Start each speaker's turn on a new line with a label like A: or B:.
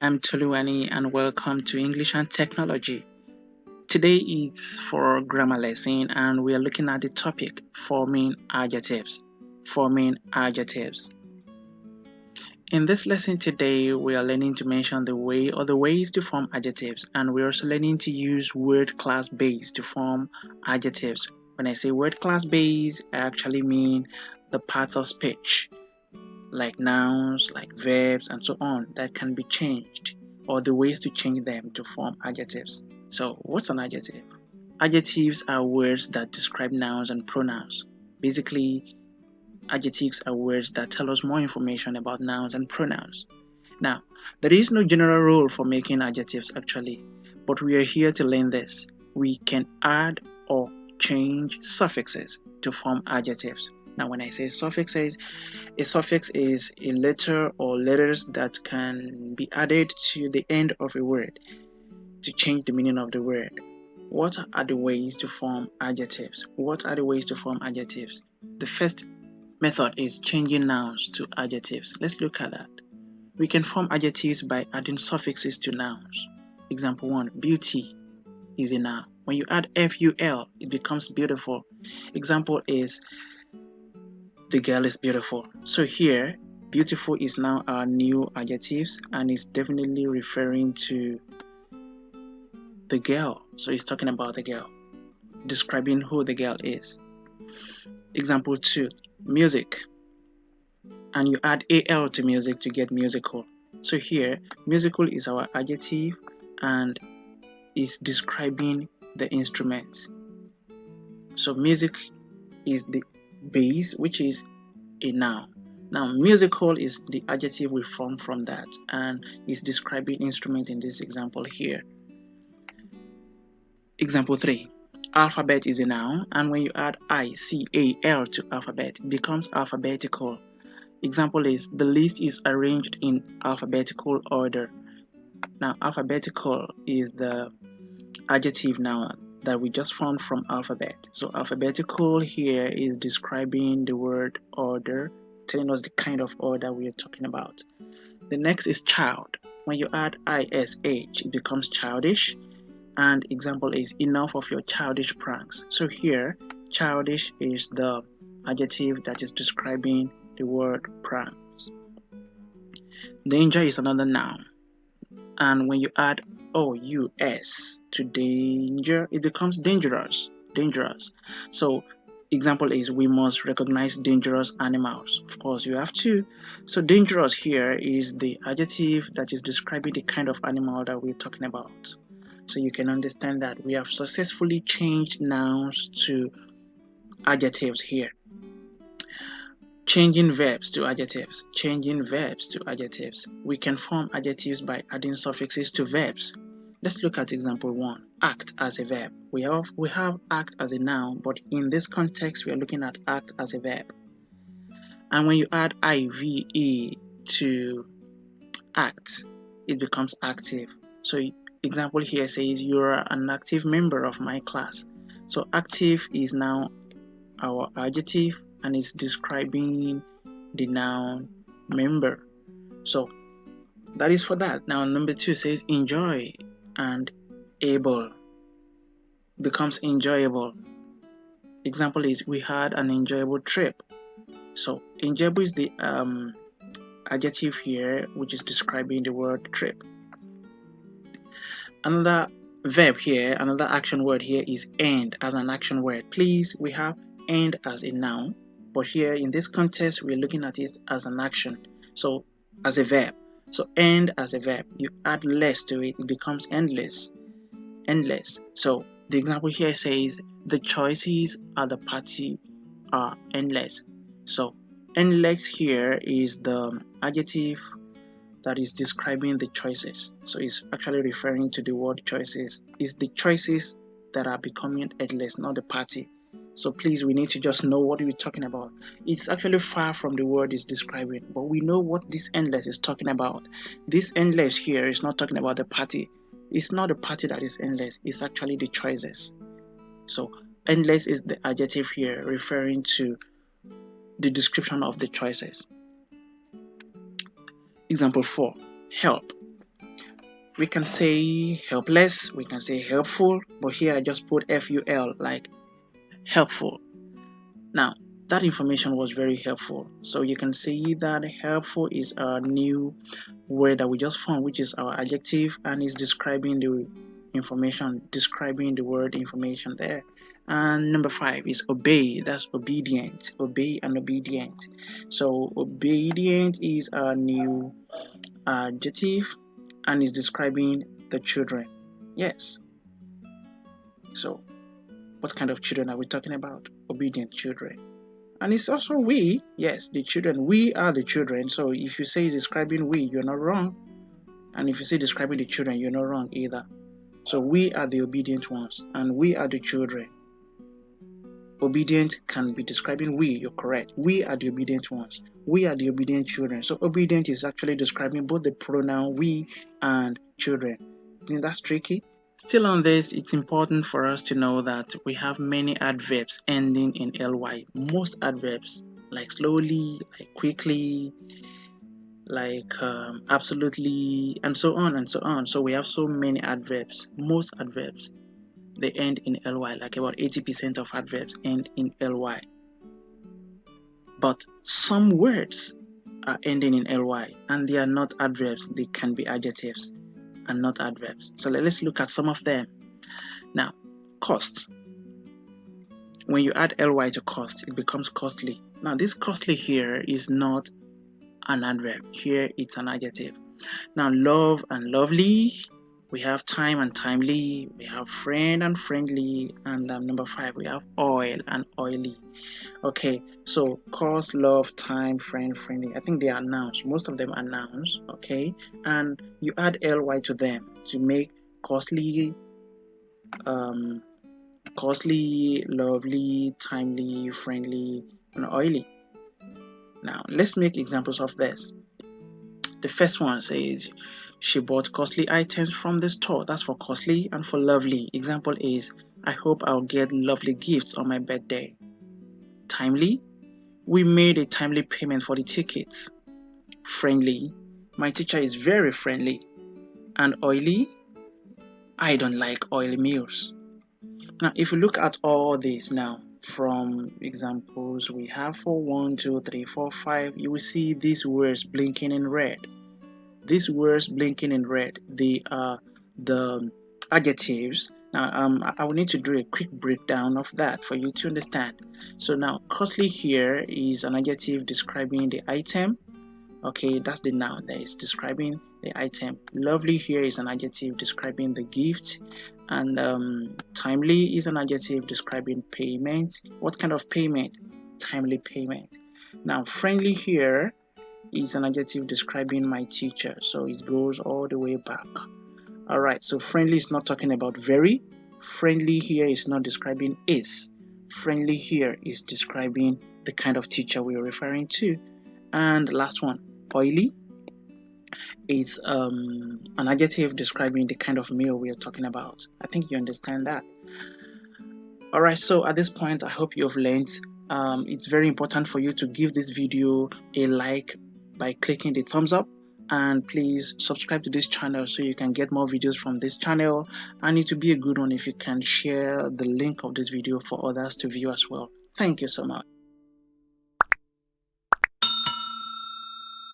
A: I'm Toluwani and welcome to English and Technology. Today is for grammar lesson and we are looking at the topic forming adjectives. Forming adjectives. In this lesson today, we are learning to mention the ways to form adjectives, and we're also learning to use word class base to form adjectives. When I say word class base, I actually mean the parts of speech like nouns, like verbs, and so on that can be changed, or the ways to change them to form adjectives. So, what's an adjective? Adjectives are words that describe nouns and pronouns. Basically, adjectives are words that tell us more information about nouns and pronouns. Now, there is no general rule for making adjectives actually, but we are here to learn this. We can add or change suffixes to form adjectives. Now, when I say suffixes, a suffix is a letter or letters that can be added to the end of a word to change the meaning of the word. What are the ways to form adjectives? The first method is changing nouns to adjectives. Let's look at that. We can form adjectives by adding suffixes to nouns. Example 1, beauty is a noun. When you add FUL, it becomes beautiful. Example is the girl is beautiful. So here, beautiful is now our new adjectives and is definitely referring to the girl. So it's talking about the girl, describing who the girl is. Example 2, music. And you add AL to music to get musical. So here, musical is our adjective and is describing the instrument. So music is the base, which is a noun. Now, musical is the adjective we form from that and is describing instrument in this example here. Example 3, alphabet is a noun, and when you add ICAL to alphabet, it becomes alphabetical. Example is the list is arranged in alphabetical order. Now, alphabetical is the adjective now that we just formed from alphabet. So alphabetical here is describing the word order, telling us the kind of order we are talking about. The next is child. When you add ISH, it becomes childish. And example is enough of your childish pranks. So here, childish is the adjective that is describing the word pranks. Danger is another noun. And when you add OUS to danger, it becomes dangerous. So example is we must recognize dangerous animals. Of course, you have to. So dangerous here is the adjective that is describing the kind of animal that we're talking about. So you can understand that we have successfully changed nouns to adjectives here. Changing verbs to adjectives. We can form adjectives by adding suffixes to verbs. Let's look at example 1, act as a verb. We have act as a noun, but in this context, we are looking at act as a verb. And when you add IVE to act, it becomes active. So example here says you're an active member of my class. So active is now our adjective and is describing the noun member. So that is for that. Now number 2 says enjoy, and able becomes enjoyable. Example is we had an enjoyable trip. So enjoyable is the adjective here, which is describing the word trip. Another verb here, another action word here is end as an action word. Please, we have end as a noun, but here in this context, we're looking at it as an action. So as a verb. So end as a verb. You add less to it, it becomes endless. So the example here says the choices at the party are endless. So endless here is the adjective that is describing the choices. So it's actually referring to the word choices. It's the choices that are becoming endless, not the party. So please, we need to just know what we're talking about. It's actually far from the word it's describing, but we know what this endless is talking about. This endless here is not talking about the party. It's not the party that is endless, it's actually the choices. So endless is the adjective here referring to the description of the choices. Example 4, help. We can say helpless, we can say helpful, but here I just put FUL, like helpful. Now, that information was very helpful. So you can see that helpful is a new word that we just found, which is our adjective, and is describing the information, describing the word information there. And number 5 is obey. That's obedient. Obey and obedient. So obedient is a new adjective and is describing the children. Yes. So what kind of children are we talking about? Obedient children. And it's also we. Yes, the children. We are the children. So if you say describing we, you're not wrong. And if you say describing the children, you're not wrong either. So we are the obedient ones and we are the children. Obedient can be describing we, you're correct. We are the obedient ones. We are the obedient children. So obedient is actually describing both the pronoun we and children. Isn't that tricky? Still on this, it's important for us to know that we have many adverbs ending in ly. Most adverbs, like slowly, like quickly, like absolutely, and so on and so on. So we have so many adverbs. Most adverbs, they end in ly, like about 80% of adverbs end in ly. But some words are ending in ly and they are not adverbs, they can be adjectives and not adverbs. So let's look at some of them. Now, cost. When you add ly to cost, it becomes costly. Now, this costly here is not an adverb. Here, it's an adjective. Now, love and lovely. We have time and timely. We have friend and friendly. And number 5, we have oil and oily. Okay, so cost, love, time, friend, friendly. I think they are nouns. Most of them are nouns. Okay, and you add ly to them to make costly, costly, lovely, timely, friendly, and oily. Now, let's make examples of this. The first one says, she bought costly items from the store. That's for costly. And for lovely, example is, I hope I'll get lovely gifts on my birthday. Timely, we made a timely payment for the tickets. Friendly, my teacher is very friendly. And oily, I don't like oily meals. Now, if you look at all these now, from examples we have for 1, 2, 3, 4, 5, you will see these words blinking in red. These words blinking in red, they are the adjectives. Now, I will need to do a quick breakdown of that for you to understand. So now, costly here is an adjective describing the item. Okay, that's the noun that is describing the item. Lovely here is an adjective describing the gift. And timely is an adjective describing payment. What kind of payment? Timely payment. Now, friendly here is an adjective describing my teacher. So it goes all the way back. All right, so friendly is not talking about very. Friendly here is not describing is. Friendly here is describing the kind of teacher we are referring to. And last one, oily, is an adjective describing the kind of meal we are talking about. I think you understand that. All right, so at this point, I hope you've learned. It's very important for you to give this video a like by clicking the thumbs up, and please subscribe to this channel so you can get more videos from this channel, and it will be a good one if you can share the link of this video for others to view as well. Thank you so much.